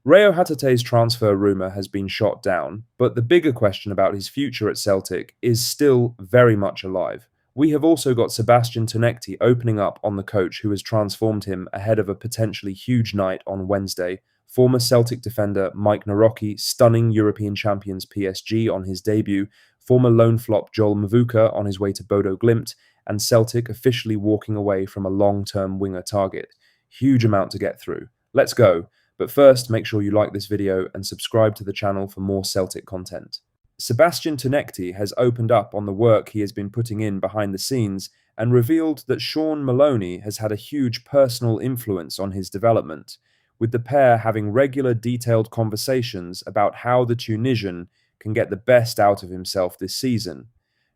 Reo Hatate's transfer rumour has been shot down, but the bigger question about his future at Celtic is still very much alive. We have also got Sebastian Tencti opening up on the coach who has transformed him ahead of a potentially huge night on Wednesday. Former Celtic defender Mike Naroki stunning European champions PSG on his debut, former loan flop Joel Mvuka on his way to Bodo Glimt, and Celtic officially walking away from a long-term winger target. Huge amount to get through. Let's go. But first, make sure you like this video and subscribe to the channel for more Celtic content. Sebastian Tencti has opened up on the work he has been putting in behind the scenes and revealed that Sean Maloney has had a huge personal influence on his development, with the pair having regular detailed conversations about how the Tunisian can get the best out of himself this season.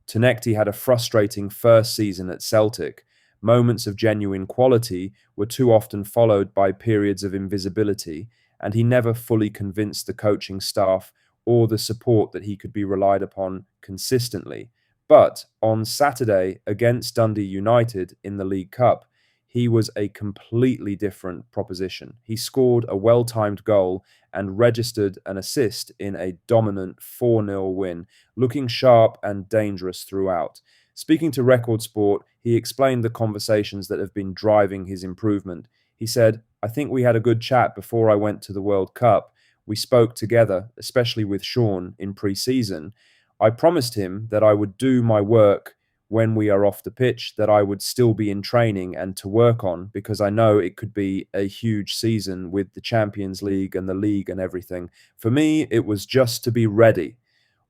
Tencti had a frustrating first season at Celtic. Moments of genuine quality were too often followed by periods of invisibility, and he never fully convinced the coaching staff or the support that he could be relied upon consistently. But on Saturday against Dundee United in the League Cup, he was a completely different proposition. He scored a well-timed goal and registered an assist in a dominant 4-0 win, looking sharp and dangerous throughout. Speaking to Record Sport, he explained the conversations that have been driving his improvement. He said, "I think we had a good chat before I went to the World Cup. We spoke together, especially with Sean in pre-season. I promised him that I would do my work when we are off the pitch, that I would still be in training and to work on, because I know it could be a huge season with the Champions League and the league and everything. For me, it was just to be ready."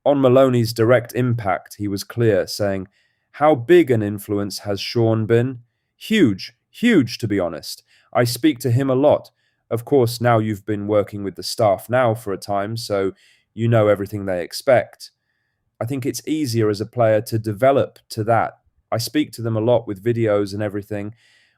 On Maloney's direct impact, he was clear, saying, "How big an influence has Sean been? Huge, to be honest. I speak to him a lot. Of course, now you've been working with the staff now for a time, so you know everything they expect. I think it's easier as a player to develop to that. I speak to them a lot with videos and everything.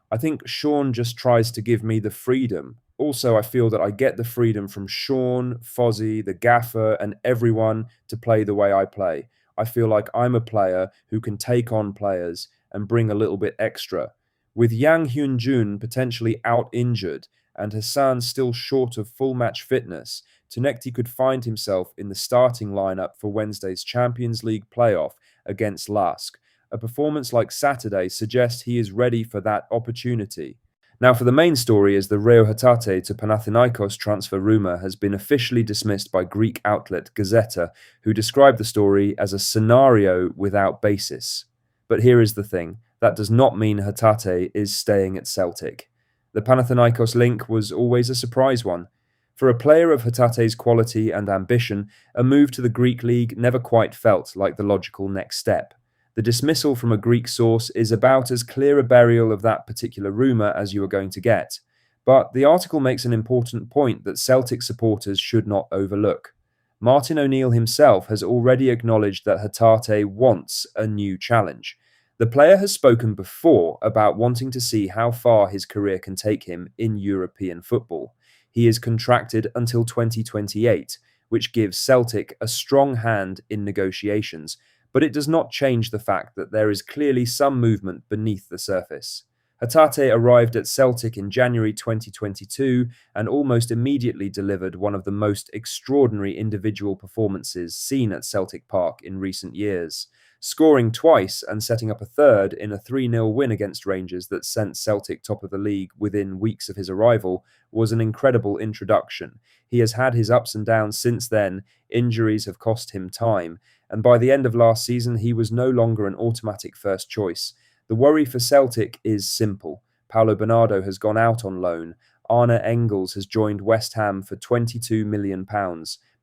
I think Sean just tries to give me the freedom. Also, I feel that I get the freedom from Sean, Fozzie, the gaffer, and everyone to play the way I play. I feel like I'm a player who can take on players and bring a little bit extra. With Yang Hyun-jun potentially out injured and Hassan still short of full match fitness, Tencti could find himself in the starting lineup for Wednesday's Champions League playoff against Lask. A performance like Saturday suggests he is ready for that opportunity. Now, for the main story is the Reo Hatate to Panathinaikos transfer rumour has been officially dismissed by Greek outlet Gazeta, who described the story as a scenario without basis. But here is the thing, that does not mean Hatate is staying at Celtic. The Panathinaikos link was always a surprise one. For a player of Hatate's quality and ambition, a move to the Greek league never quite felt like the logical next step. The dismissal from a Greek source is about as clear a burial of that particular rumour as you are going to get. But the article makes an important point that Celtic supporters should not overlook. Martin O'Neill himself has already acknowledged that Hatate wants a new challenge. The player has spoken before about wanting to see how far his career can take him in European football. He is contracted until 2028, which gives Celtic a strong hand in negotiations, but it does not change the fact that there is clearly some movement beneath the surface. Hatate arrived at Celtic in January 2022 and almost immediately delivered one of the most extraordinary individual performances seen at Celtic Park in recent years. Scoring twice and setting up a third in a 3-0 win against Rangers that sent Celtic top of the league within weeks of his arrival was an incredible introduction. He has had his ups and downs since then, injuries have cost him time, and by the end of last season he was no longer an automatic first choice. The worry for Celtic is simple. Paulo Bernardo has gone out on loan. Arne Engels has joined West Ham for £22 million.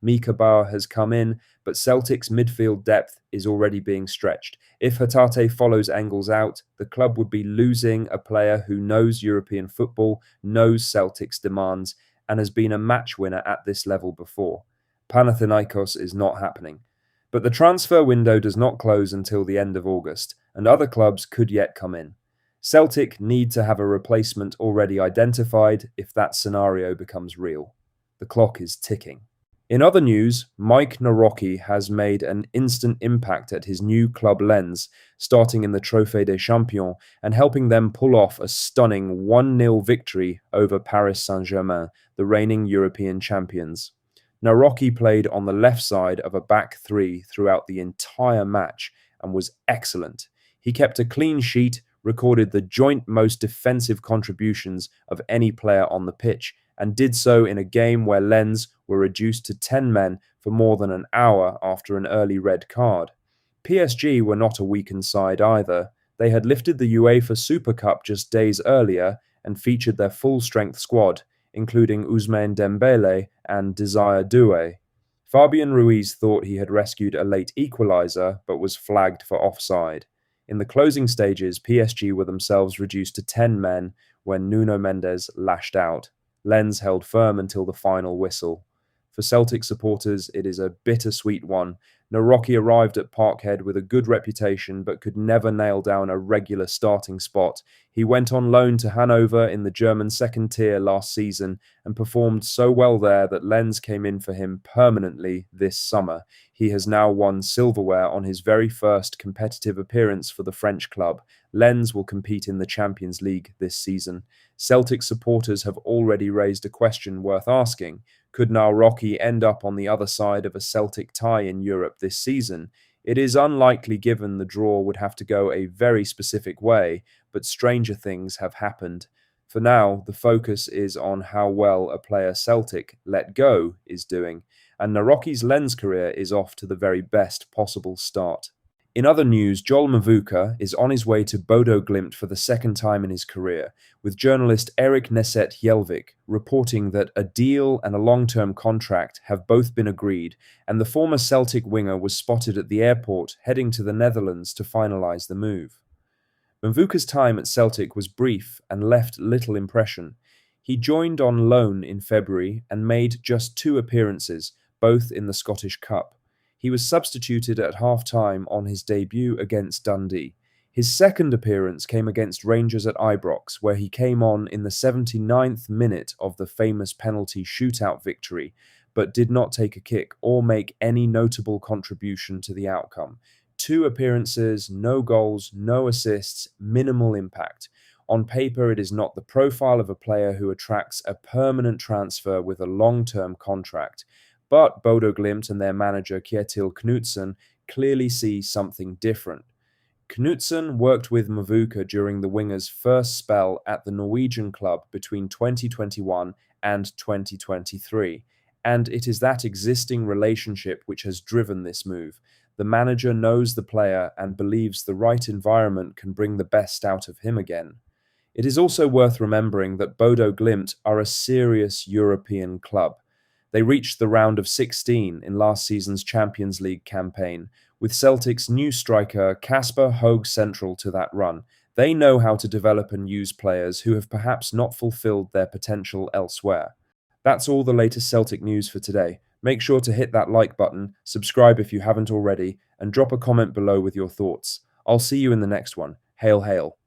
Mika Bar has come in, but Celtic's midfield depth is already being stretched. If Hatate follows Engels out, the club would be losing a player who knows European football, knows Celtic's demands, and has been a match winner at this level before. Panathinaikos is not happening. But the transfer window does not close until the end of August, and other clubs could yet come in. Celtic need to have a replacement already identified if that scenario becomes real. The clock is ticking. In other news, Mike Naroki has made an instant impact at his new club Lens, starting in the Trophée des Champions and helping them pull off a stunning 1-0 victory over Paris Saint-Germain, the reigning European champions. Naroki played on the left side of a back three throughout the entire match and was excellent. He kept a clean sheet, recorded the joint most defensive contributions of any player on the pitch, and did so in a game where Lens were reduced to 10 men for more than an hour after an early red card. PSG were not a weakened side either. They had lifted the UEFA Super Cup just days earlier and featured their full-strength squad, including Ousmane Dembele and Desire Doué. Fabian Ruiz thought he had rescued a late equaliser but was flagged for offside. In the closing stages, PSG were themselves reduced to 10 men when Nuno Mendes lashed out. Lens held firm until the final whistle. For Celtic supporters, it is a bittersweet one. Naroki arrived at Parkhead with a good reputation but could never nail down a regular starting spot. He went on loan to Hanover in the German second tier last season and performed so well there that Lens came in for him permanently this summer. He has now won silverware on his very first competitive appearance for the French club. Lens will compete in the Champions League this season. Celtic supporters have already raised a question worth asking. Could Naroki end up on the other side of a Celtic tie in Europe this season? It is unlikely given the draw would have to go a very specific way, but stranger things have happened. For now, the focus is on how well a player Celtic let go is doing, and Naroki's Lens career is off to the very best possible start. In other news, Joel Mvuka is on his way to Bodo Glimt for the second time in his career, with journalist Erik Neset Jelvik reporting that a deal and a long-term contract have both been agreed, and the former Celtic winger was spotted at the airport heading to the Netherlands to finalise the move. Mvuka's time at Celtic was brief and left little impression. He joined on loan in February and made just 2 appearances, both in the Scottish Cup. He was substituted at half-time on his debut against Dundee. His second appearance came against Rangers at Ibrox, where he came on in the 79th minute of the famous penalty shootout victory, but did not take a kick or make any notable contribution to the outcome. 2 appearances, no goals, no assists, minimal impact. On paper, it is not the profile of a player who attracts a permanent transfer with a long-term contract. But Bodo Glimt and their manager Kjetil Knutsen clearly see something different. Knutsen worked with Mvuka during the winger's first spell at the Norwegian club between 2021 and 2023, and it is that existing relationship which has driven this move. The manager knows the player and believes the right environment can bring the best out of him again. It is also worth remembering that Bodo Glimt are a serious European club. They reached the round of 16 in last season's Champions League campaign, with Celtic's new striker Kasper Høeg central to that run. They know how to develop and use players who have perhaps not fulfilled their potential elsewhere. That's all the latest Celtic news for today. Make sure to hit that like button, subscribe if you haven't already, and drop a comment below with your thoughts. I'll see you in the next one. Hail, hail.